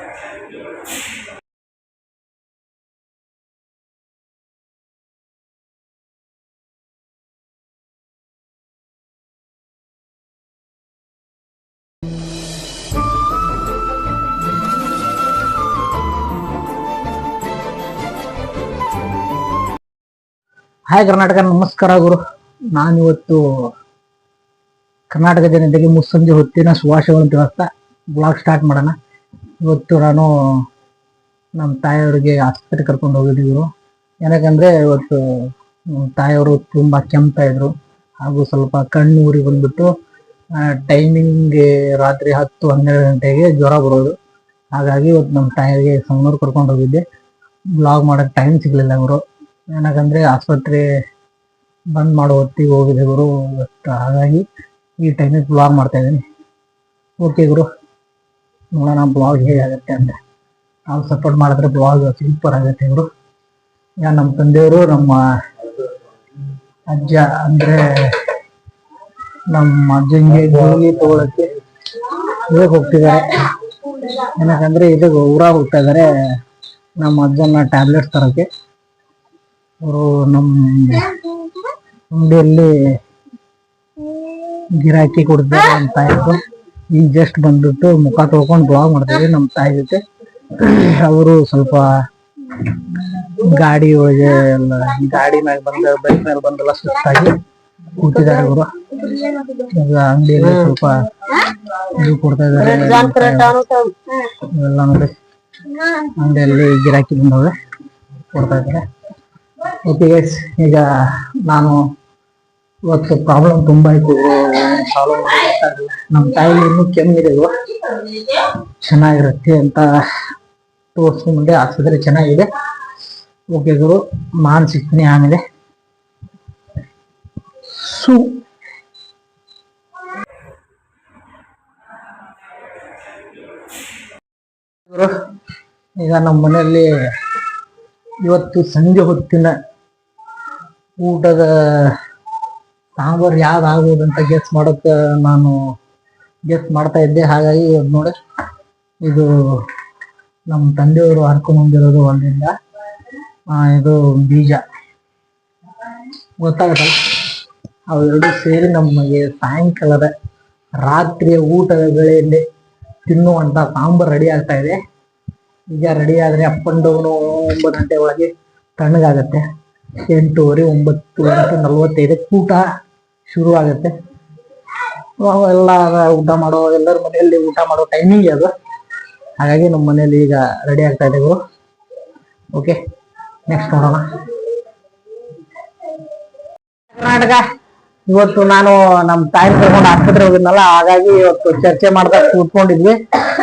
Hi Karnataka, ನಮಸ್ಕಾರ ಗುರು. ನಾನಿವತ್ತು ಕರ್ನಾಟಕ ಜನತೆಗೆ ಮುಸ್ಸಂಜೆ ಹೊತ್ತಿನ ಶುಭಾಶಯಗಳನ್ನು ತಿಳಿಸ್ತಾ ಬ್ಲಾಗ್ ಸ್ಟಾರ್ಟ್ ಮಾಡೋಣ. ಇವತ್ತು ನಾನು ನಮ್ಮ ತಾಯಿಯವ್ರಿಗೆ ಆಸ್ಪತ್ರೆಗೆ ಕರ್ಕೊಂಡು ಹೋಗಿದ್ದೀವಿ. ಏನಕ್ಕಂದ್ರೆ ಇವತ್ತು ನಮ್ಮ ತಾಯಿಯವರು ತುಂಬಾ ಕೆಮ್ತಾ ಇದ್ರು, ಹಾಗೂ ಸ್ವಲ್ಪ ಕಣ್ಣು ಊರಿ ಬಂದ್ಬಿಟ್ಟು ಟೈಮಿಂಗ್ ರಾತ್ರಿ 10-12 ಗಂಟೆಗೆ ಜ್ವರ ಬರೋದು. ಹಾಗಾಗಿ ಇವತ್ತು ನಮ್ಮ ತಾಯಿಗೆ ಸಣ್ಣವ್ರು ಕರ್ಕೊಂಡು ಹೋಗಿದ್ದೆ. ಬ್ಲಾಗ್ ಮಾಡೋಕ್ಕೆ ಟೈಮ್ ಸಿಗ್ಲಿಲ್ಲ ಗುರು. ಏನಕ್ಕಂದ್ರೆ ಆಸ್ಪತ್ರೆ ಬಂದ್ ಮಾಡೋ ಹೊತ್ತಿಗೆ ಹೋಗಿದೆ ಗುರು ಇವತ್ತು. ಹಾಗಾಗಿ ಈ ಟೈಮಿಗೆ ಬ್ಲಾಗ್ ಮಾಡ್ತಾ ಇದ್ದೀನಿ. ಓಕೆ ಗುರು, ನೋಡೋಣ ಬ್ಲಾಗ್ ಹೇಗಾಗತ್ತೆ ಅಂತ. ನಾವು ಸಪೋರ್ಟ್ ಮಾಡಿದ್ರೆ ಬ್ಲಾಗ್ ಸೂಪರ್ ಆಗುತ್ತೆ ಗುರು. ಈಗ ನಮ್ಮ ತಂದೆಯವರು ನಮ್ಮ ಅಜ್ಜ ಅಂದ್ರೆ ನಮ್ಮ ಅಜ್ಜಂಗೆ ಗೋಲಿ ತಗೊಳಕ್ಕೆ ಇದಕ್ಕೆ ಹೋಗ್ತಿದ್ದಾರೆ. ಏನಕ್ಕಂದ್ರೆ ಇದಕ್ಕೆ ಊರಾಗ ಹೋಗ್ತಾ ಇದಾರೆ ನಮ್ಮ ಅಜ್ಜನ ಟ್ಯಾಬ್ಲೆಟ್ಸ್ ತರಕ್ಕೆ. ಅವರು ನಮ್ಮ ಅಂಗಡಿಯಲ್ಲಿ ಗಿರಾಕಿ ಕೊಡ್ತಾರೆ ನಮ್ಮ ತಾಯಿಗೂ. ಈಗ ಜಸ್ಟ್ ಬಂದ್ಬಿಟ್ಟು ಮುಖ ತೊಳ್ಕೊಂಡು ಬ್ಲಾಗ್ ಮಾಡ್ತೀವಿ ನಮ್ಮ ತಾಯಿ ಜೊತೆ. ಅವರು ಸ್ವಲ್ಪ ಗಾಡಿ ಒಳಗೆ ಗಾಡಿ ಮ್ಯಾಗ ಬೈಕ್ ಮೇಲೆ ಬಂದೆಲ್ಲ ಸುಸ್ತಾಗಿ ಕೂತಿದ್ದಾರೆ ಅವರು. ಈಗ ಅಂಗಡಿಯಲ್ಲಿ ಸ್ವಲ್ಪ ಇದು ಕೊಡ್ತಾ ಇದ್ದಾರೆ ಇವೆಲ್ಲ ನೋಡಿ. ಅಂಗಡಿಯಲ್ಲಿ ಗಿರಾಕಿ ಬಂದವೆ ಕೊಡ್ತಾ ಇದ್ದಾರೆ. ಓಕೆ ಗೈಸ್, ಈಗ ನಾನು ಇವತ್ತು ಪ್ರಾಬ್ಲಮ್ ತುಂಬಾ ಇತ್ತು, ಸಾಲ್ವ್ ಮಾಡೋಕ್ಕಾಗಲ್ಲ. ನಮ್ಮ ತಾಯಿಗೆ ಇನ್ನೂ ಕೆಮ್ಮಿದೆ, ಚೆನ್ನಾಗಿರುತ್ತೆ ಅಂತ ತೋರಿಸ್ಕೊಂಡೆ. ಆಸ್ಪತ್ರೆ ಚೆನ್ನಾಗಿದೆ. ಓಕೆ ಗುರು, ನಾನು ಸಿಗ್ತೀನಿ ಆಮೇಲೆ. ಗುರು, ಈಗ ನಮ್ಮ ಮನೆಯಲ್ಲಿ ಇವತ್ತು ಸಂಜೆ ಹೊತ್ತಿನ ಊಟದ ಸಾಂಬಾರು ಯಾವ್ದಾಗ್ಬೋದಂತ ಗೆಸ್ ಮಾಡೋಕ್ಕೆ ನಾನು ಗೆಸ್ ಮಾಡ್ತಾ ಇದ್ದೆ. ಹಾಗಾಗಿ ಇವತ್ತು ನೋಡಿ, ಇದು ನಮ್ಮ ತಂದೆಯವರು ಹರ್ಕೊಂಡ್ಬಂದಿರೋದು ಹೊಲದಿಂದ. ಇದು ಬೀಜ ಗೊತ್ತಾಗತ್ತಲ್ಲ, ಅವೆರಡು ಸೇರಿ ನಮಗೆ ಸಾಯಂಕಾಲದ ರಾತ್ರಿಯ ಊಟದ ವೇಳೆಯಲ್ಲಿ ತಿನ್ನುವಂತ ಸಾಂಬಾರು ರೆಡಿ ಆಗ್ತಾ ಇದೆ. ಈಗ ರೆಡಿ ಆದ್ರೆ ಅಪ್ ಅಂಡ್ ಡೌನ್ 9 ಗಂಟೆ ಒಳಗೆ ತಣ್ಣಗಾಗತ್ತೆ. 8:30, 9:45 ಊಟ ಶುರು ಆಗುತ್ತೆ. ಎಲ್ಲ ಊಟ ಮಾಡೋ ಎಲ್ಲರ ಮನೆಯಲ್ಲಿ ಊಟ ಮಾಡೋ ಟೈಮಿಂಗ್ ಅದು. ಹಾಗಾಗಿ ನಮ್ಮ ಮನೆಯಲ್ಲಿ ಈಗ ರೆಡಿ ಆಗ್ತಾ ಇದೆ ಗುರು. ಓಕೆ, ನೆಕ್ಸ್ಟ್ ನೋಡೋಣ. ಕರ್ನಾಟಕ, ಇವತ್ತು ನಾನು ನಮ್ಮ ತಾಯಿ ಕರ್ಕೊಂಡು ಆಸ್ಪತ್ರೆ ಹೋಗಿದ್ನಲ್ಲ, ಹಾಗಾಗಿ ಇವತ್ತು ಚರ್ಚೆ ಮಾಡ್ದಾಗ ಕೂತ್ಕೊಂಡಿದ್ವಿ.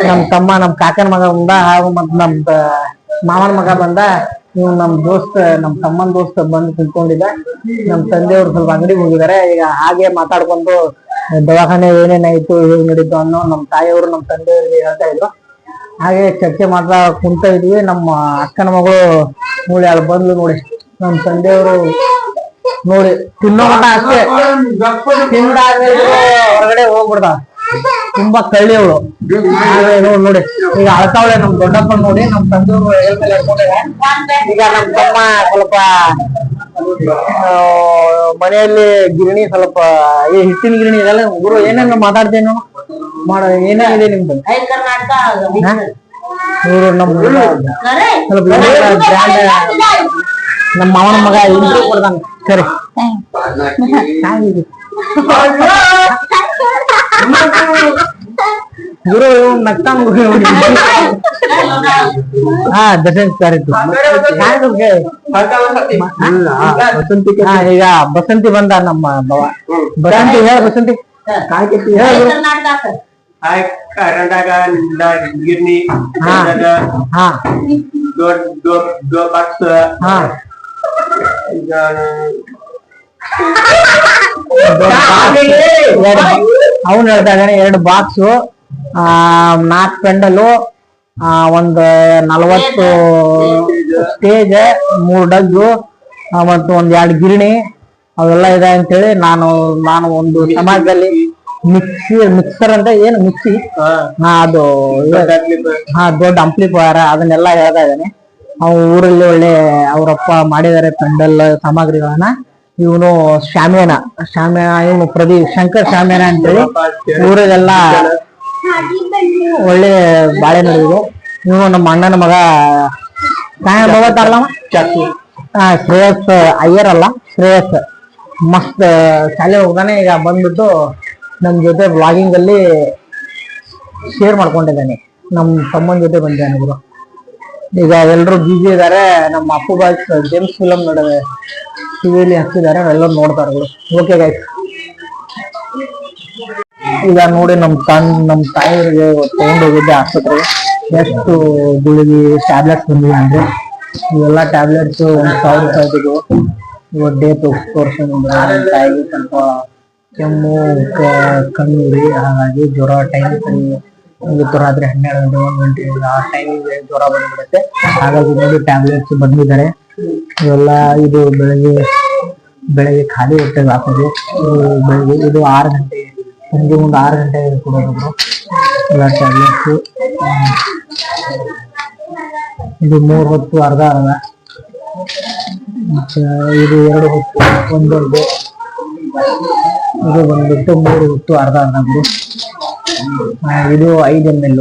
ನಮ್ಮ ತಮ್ಮ, ನಮ್ಮ ಕಾಕನ ಮಗ ಬಂದ, ಹಾಗೂ ಮತ್ ನಮ್ಮ ಮಾವನ ಮಗ ಬಂದ. ಇವ್ ನಮ್ಮ ದೋಸ್ತ, ನಮ್ಮ ತಮ್ಮನ ದೋಸ್ತ ಬಂದು ಕುತ್ಕೊಂಡಿದ್ದ. ನಮ್ಮ ತಂದೆಯವರು ಸ್ವಲ್ಪ ಅಂಗಡಿಗೆ ಹೋಗಿದ್ದಾರೆ. ಈಗ ಹಾಗೆ ಮಾತಾಡ್ಕೊಂಡು ದವಾಖಾನೆ ಏನೇನಾಯ್ತು, ಹೇಗ್ ನಡೀತು ಅನ್ನೋ ನಮ್ಮ ತಾಯಿಯವರು ನಮ್ಮ ತಂದೆಯವರಿಗೆ ಹೇಳ್ತಾ ಇದ್ರು. ಹಾಗೆ ಚರ್ಚೆ ಮಾಡ್ತಾ ಕುಂತ ಇದ್ವಿ. ನಮ್ಮ ಅಕ್ಕನ ಮಗಳು ನೋಡಿ ಅಲ್ಲಿ ಬಂದ್ಲು ನೋಡಿ. ನಮ್ಮ ತಂದೆಯವರು ನೋಡಿ ತಿನ್ನೋ ಮಟ ಅಷ್ಟೇ, ತಿಂದಾದ್ಮೇಲೆ ಹೊರಗಡೆ ಹೋಗ್ಬಿಡ್ತಾವ. ತುಂಬಾ ಕಳ್ಳಿ ಅವಳು. ನೋಡಿ ಈಗ ಅಳ್ತಾವಳೆ ನಮ್ ದೊಡ್ಡಪ್ಪ ನೋಡಿ. ನಮ್ ತಂದೆಯವರು ಹೇಳ್ಕೊಂಡಿದ್ದಾರೆ. ಈಗ ನಮ್ ತಮ್ಮ ಸ್ವಲ್ಪ ಮನೆಯಲ್ಲಿ ಗಿರಣಿ, ಸ್ವಲ್ಪ ಹಿಟ್ಟಿನ ಗಿರಣಿ ಇದೆಲ್ಲ ಗುರು. ಏನೇನು ಮಾತಾಡ್ತೇನು ಏನೇನಿದೆ ನಿಮ್ದು? ಇವರು ನಮ್ ಸ್ವಲ್ಪ ಗ್ರ್ಯಾಂಡ್ ನಮ್ಮ ಮಾವನ ಮಗ ಇಂಟ್ರೂ ಕೊಡ್ತಾನೆ. ಸರಿ, ಗುರು ನಗ್ತಾನ. ಹಾ, ದರ್ಶನ್ ಸರ್ ಇತ್ತು. ಈಗ ಬಸಂತಿ ಬಂದ ನಮ್ಮ ಬವ. ಬಸಂತಿ ಹೇಳ, ಬಸಂತಿ ಕರ್ನಾಟಕ ಗಿರ್ನಿ ಬಾಕ್ಸ್ ಅವನು ಹೇಳ್ತಾ ಇದ್ದಾನೆ. 2 ಬಾಕ್ಸು, 4 ಪೆಂಡಲು, ಒಂದು 40 ಸ್ಟೇಜ್, 3 ಡಗ್ಗು ಮತ್ತು ಒಂದ್ 2 ಗಿರಣಿ ಅವೆಲ್ಲ ಇದೆ ಅಂತೇಳಿ ನಾನು ಒಂದು ಸಮಾಜದಲ್ಲಿ ಮಿಕ್ಸರ್ ಅಂತ ಏನು ಮಿಕ್ಸಿ ಹಾ ಅದು ದೊಡ್ಡ ಅಂಪ್ಲಿಫೈಯರ್ ಅದನ್ನೆಲ್ಲ ಹೇಳ್ತಾ ಇದ್ದಾನೆ. ಅವ್ನು ಊರಲ್ಲಿ ಒಳ್ಳೆ ಅವರಪ್ಪ ಮಾಡಿದ್ದಾರೆ ಪೆಂಡಲ್ ಸಾಮಗ್ರಿಗಳನ್ನ. ಇವನು ಶಾಮಿಯಾನ ಇವನು ಶಂಕರ್ ಶಾಮಿಯಾನ ಅಂತೇಳಿ ಊರಿಗೆಲ್ಲ ಒಳ್ಳೆ ಬಾಳೆ ನಡೆಯುದು. ಇವನು ನಮ್ಮ ಅಣ್ಣನ ಮಗ ಶ್ರೇಯಸ್ ಅಯ್ಯರ್ ಅಲ್ಲ, ಶ್ರೇಯಸ್ ಮಸ್ತ್ ಶಾಲೆ ಹೋಗ್ತಾನೆ. ಈಗ ಬಂದ್ಬಿಟ್ಟು ನಮ್ ಜೊತೆ ವ್ಲಾಗಿಂಗ್ ಅಲ್ಲಿ ಶೇರ್ ಮಾಡ್ಕೊಂಡಿದ್ದಾನೆ. ನಮ್ ತಮ್ಮನ ಜೊತೆ ಬಂದಿದ್ದಾನೆ ಗುರು. ಈಗ ಎಲ್ರು ಬಿಜಿ ಇದಾರೆ. ನಮ್ಮ ಅಪ್ಪು ಬಾಯ್ಸ್ ಜೇಮ್ಸ್ ಫಿಲಮ್ ನೋಡಿದೆ, ಟಿವಿಲಿ ಹಚ್ಚಿದ್ದಾರೆ, ಎಲ್ಲರೂ ನೋಡ್ತಾರೆ ಗುರು. ಓಕೆ ಗೈಸ್, ಈಗ ನೋಡಿ ನಮ್ ತಾಯಿಯರಿಗೆ ತಗೊಂಡು ಹೋಗಿದ್ದೆ ಆಸ್ಪತ್ರೆಗೆ. ಎಷ್ಟು ಗುಳಿಗೆ ಟ್ಯಾಬ್ಲೆಟ್ಸ್ ಬಂದಿದೆ ಅಂದ್ರೆ ಇವೆಲ್ಲ ಟ್ಯಾಬ್ಲೆಟ್ಸ್ 1,000 ರೂಪಾಯಿ ಇದ್ದು. ಇವತ್ತು ಡೇ ತೋರಿಸ್ಕೊಂಡು ತಾಯಿಗೆ ಸ್ವಲ್ಪ ಕೆಮ್ಮು, ಕಣ್ಣುರಿ, ಹಾಗಾಗಿ ಜ್ವರ ಟೈಮ್ ಇವತ್ತು ರಾತ್ರಿ 12 ಗಂಟೆ 1 ಗಂಟೆ ಆ ಟೈಮಿಗೆ ಜ್ವರ ಬಂದ್ಬಿಡುತ್ತೆ. ಹಾಗಾಗಿ ನೋಡಿ ಟ್ಯಾಬ್ಲೆಟ್ಸ್ ಬಂದಿದ್ದಾರೆ. ಇವೆಲ್ಲ ಇದು ಬೆಳಗ್ಗೆ ಖಾಲಿ ಹೊಟ್ಟೆಗೆ ಹಾಕೋದು. ಬೆಳಗ್ಗೆ ಇದು 6 ಗಂಟೆ, ಸಂಜೆ ಮುಂದೆ 6 ಗಂಟೆಗೆ ಕೊಡೋದು ಎಲ್ಲ ಟ್ಯಾಬ್ಲೆಟ್ಸು. ಇದು 3 ಹೊತ್ತು ಅರ್ಧ ಮತ್ತೆ ಇದು 2 ಹೊತ್ತು ಒಂದೊಂದು. ಇದು ಬಂದ್ಬಿಟ್ಟು 3 ಹೊತ್ತು ಅರ್ಧ ಇದು 5 ml.